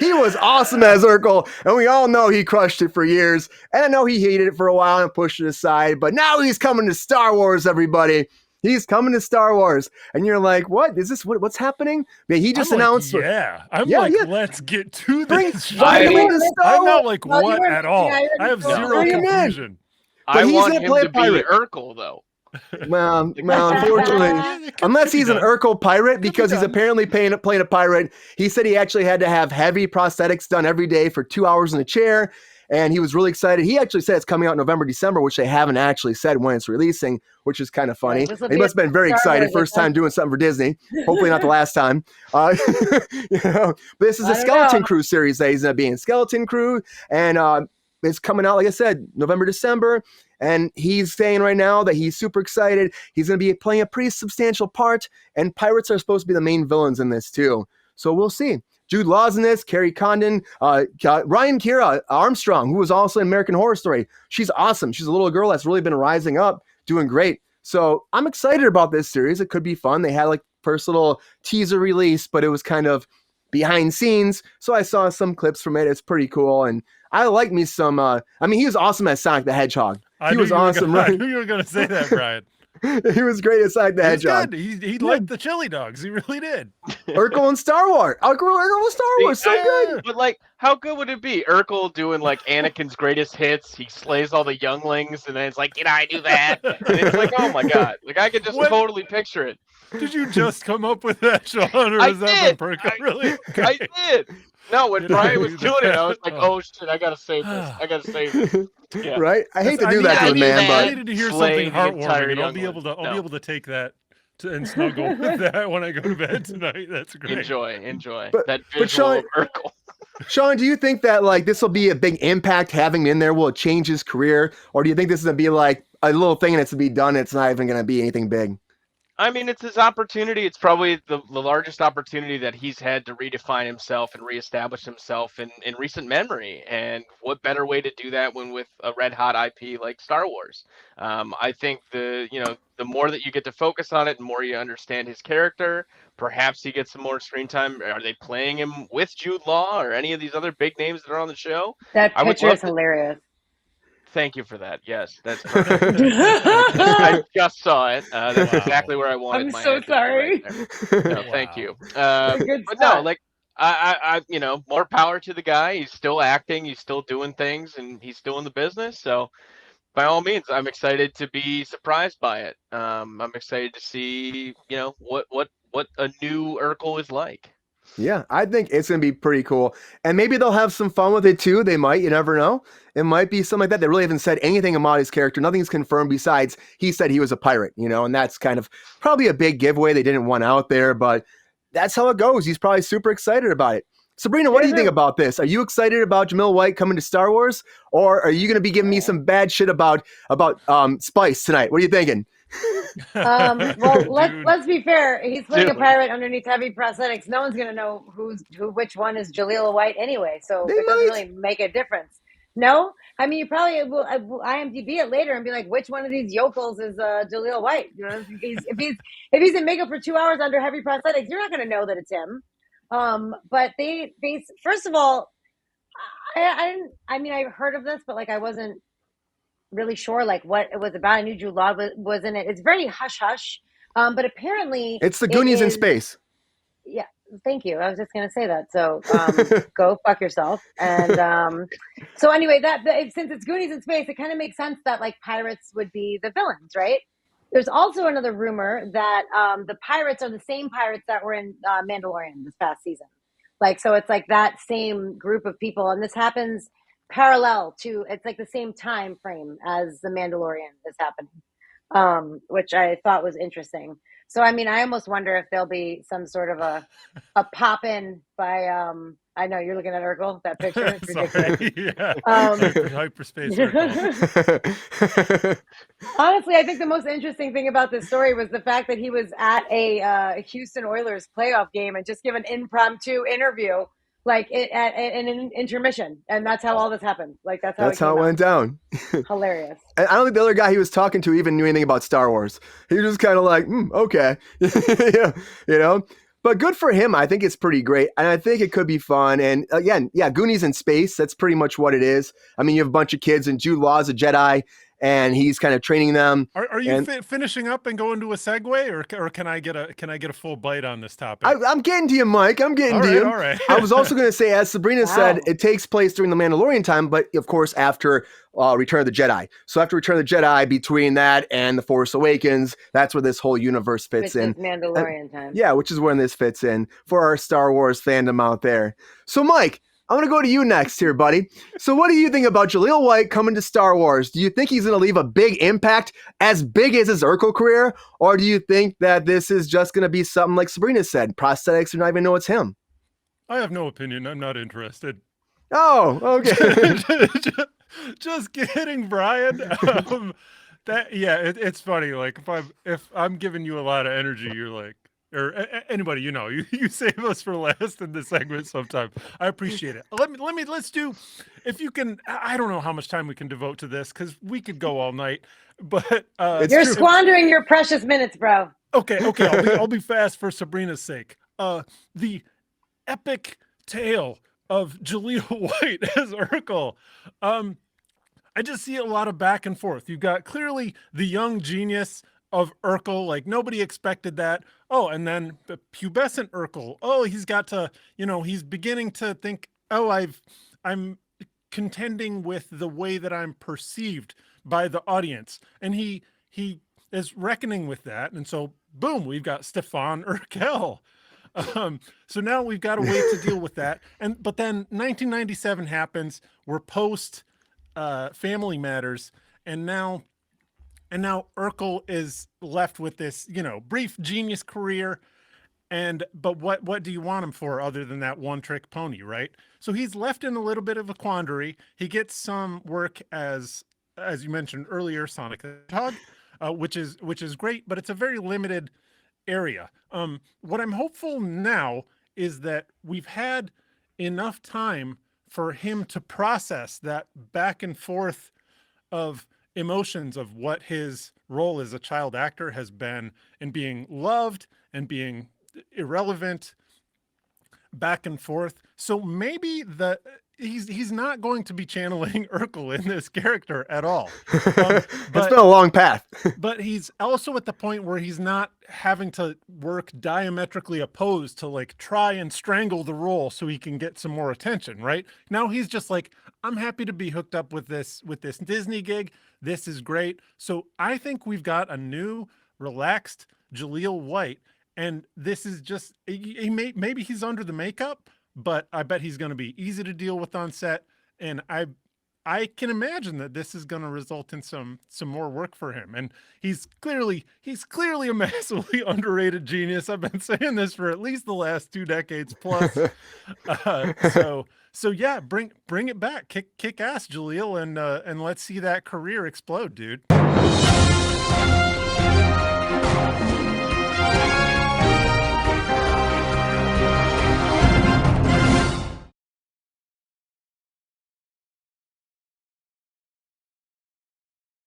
He was awesome as Urkel, and we all know he crushed it for years. And I know he hated it for a while and pushed it aside, but now he's coming to Star Wars, everybody. He's coming to Star Wars. And you're like, what? Is this what's happening? Yeah, he just announced. Let's get to this. I'm not like, what at all? I have zero confusion. I want him to be Urkel, though. Well, unfortunately, unless he's an Urkel pirate, because he's apparently playing a pirate. He said he actually had to have heavy prosthetics done every day for 2 hours in a chair, and he was really excited. He actually said it's coming out November, December, which they haven't actually said when it's releasing, which is kind of funny. He must have been very excited, first time doing something for Disney. Hopefully not the last time. But this is a Skeleton Crew series that he's going to be in. Skeleton Crew, and it's coming out, like I said, November, December. And he's saying right now that he's super excited. He's going to be playing a pretty substantial part, and pirates are supposed to be the main villains in this too. So we'll see. Jude Law's in this, Carrie Condon, Ryan Kira Armstrong, who was also in American Horror Story. She's awesome. She's a little girl that's really been rising up, doing great. So I'm excited about this series. It could be fun. They had like first little teaser release, but it was kind of behind scenes. So I saw some clips from it. It's pretty cool. And I like me some, he was awesome as Sonic the Hedgehog. He was awesome, right? I knew you were going to say that, Brian. He was great as Sonic the Hedgehog. He liked the chili dogs. He really did. Urkel and Star Wars. Urkel with Star Wars. So good. But like, how good would it be? Urkel doing like Anakin's greatest hits. He slays all the younglings, and then it's like, did I do that? And it's like, oh my god! Like I could just totally picture it. Did you just come up with that, Sean, or was that from Perko? Really? I did. No, when Brian was doing it, I was like, oh shit, I gotta save this. Yeah. Right? I hate to do that to a man, but I needed to hear something heartwarming, and I'll be able to take that and snuggle with that when I go to bed tonight. That's great. Enjoy that visual Sean, of Urkel. Sean, do you think that like this will be a big impact having him in there? Will it change his career, or do you think this is gonna be like a little thing and it's to be done? And it's not even gonna be anything big. I mean, it's his opportunity. It's probably the largest opportunity that he's had to redefine himself and reestablish himself in recent memory. And what better way to do that when with a red hot IP like Star Wars? I think the more that you get to focus on it, the more you understand his character. Perhaps he gets some more screen time. Are they playing him with Jude Law or any of these other big names that are on the show? That picture is hilarious. Thank you for that. Yes, that's perfect. I just saw it. That's exactly where I wanted my head. I'm so sorry. Right no, thank you. But no, like I more power to the guy. He's still acting. He's still doing things, and he's still in the business. So, by all means, I'm excited to be surprised by it. I'm excited to see, what a new Urkel is like. Yeah, I think it's going to be pretty cool. And maybe they'll have some fun with it too. They might, you never know. It might be something like that. They really haven't said anything about his character. Nothing's confirmed besides he said he was a pirate, and that's kind of probably a big giveaway they didn't want out there, but that's how it goes. He's probably super excited about it. Sabrina, what do you think about this? Are you excited about Jeleel White coming to Star Wars? Or are you going to be giving me some bad shit about Spice tonight? What are you thinking? Well, let's be fair. He's playing a pirate underneath heavy prosthetics. No one's gonna know which one is Jeleel White anyway, so it doesn't really make a difference. No, I mean you probably will IMDb it later and be like, which one of these yokels is Jeleel White? If he's in makeup for 2 hours under heavy prosthetics, you're not gonna know that it's him. But they first of all, I've heard of this, but like I wasn't really sure like what it was about. I knew Jude Law was in it. It's very hush hush, but apparently it's the Goonies in space. Yeah, thank you. I was just gonna say that. So go fuck yourself. And so anyway, since it's Goonies in space, it kind of makes sense that like pirates would be the villains, right? There's also another rumor that the pirates are the same pirates that were in Mandalorian this past season. Like, so it's like that same group of people, and this happens parallel to, it's like the same time frame as the Mandalorian is happening, which I thought was interesting. So I mean, I almost wonder if there'll be some sort of a pop in by I know you're looking at Urkel, that picture. It's ridiculous. Yeah. Hyperspace Urkel. Honestly, I think the most interesting thing about this story was the fact that he was at a Houston Oilers playoff game and just gave an impromptu interview like in an intermission, and that's how all this happened. Like that's how it went down. Hilarious. And I don't think the other guy he was talking to even knew anything about Star Wars. He was just kind of like, okay, yeah, But good for him. I think it's pretty great. And I think it could be fun. And again, yeah, Goonies in space. That's pretty much what it is. I mean, you have a bunch of kids and Jude Law's a Jedi and he's kind of training them. Are you finishing up and going to a segue, or can I get a full bite on this topic? I'm getting to you, Mike. I'm getting to you. All right. I was also going to say, as Sabrina said, it takes place during the Mandalorian time, but of course after Return of the Jedi. So after Return of the Jedi, between that and The Force Awakens, that's where this whole universe fits in. Mandalorian time. Yeah, which is when this fits in for our Star Wars fandom out there. So Mike, I'm going to go to you next here, buddy. So what do you think about Jeleel White coming to Star Wars? Do you think he's going to leave a big impact, as big as his Urkel career? Or do you think that this is just going to be something like Sabrina said, prosthetics or not even know it's him? I have no opinion. I'm not interested. Oh, okay. Just kidding, Brian. It's funny. Like if I'm giving you a lot of energy, you're like, or anybody, you save us for last in this segment sometime. I appreciate it. Let's do, if you can, I don't know how much time we can devote to this because we could go all night, but you're squandering your precious minutes, bro. Okay. I'll be fast for Sabrina's sake. The epic tale of Jeleel White as Urkel. I just see a lot of back and forth. You've got clearly the young genius of Urkel, like nobody expected that. Oh, and then the pubescent Urkel. Oh, he's got to, he's beginning to think, oh, I'm contending with the way that I'm perceived by the audience. And he is reckoning with that. And so boom, we've got Stefan Urkel. So now we've got a way to deal with that. But then 1997 happens. We're post Family Matters, and now Urkel is left with this, brief genius career. But what do you want him for other than that one trick pony, right? So he's left in a little bit of a quandary. He gets some work as you mentioned earlier, Sonic the Hedgehog, which is great, but it's a very limited area. What I'm hopeful now is that we've had enough time for him to process that back and forth of emotions of what his role as a child actor has been in being loved and being irrelevant, back and forth. So maybe he's not going to be channeling Urkel in this character at all. It's been a long path. But he's also at the point where he's not having to work diametrically opposed to like try and strangle the role so he can get some more attention, right? Now he's just like, I'm happy to be hooked up with this Disney gig. This is great. So I think we've got a new relaxed Jeleel White, and this is just, maybe he's under the makeup, but I bet he's going to be easy to deal with on set. And I can imagine that this is going to result in some more work for him. And he's clearly a massively underrated genius. I've been saying this for at least the last 2 decades plus. So yeah, bring it back, kick ass, Jeleel, and let's see that career explode, dude.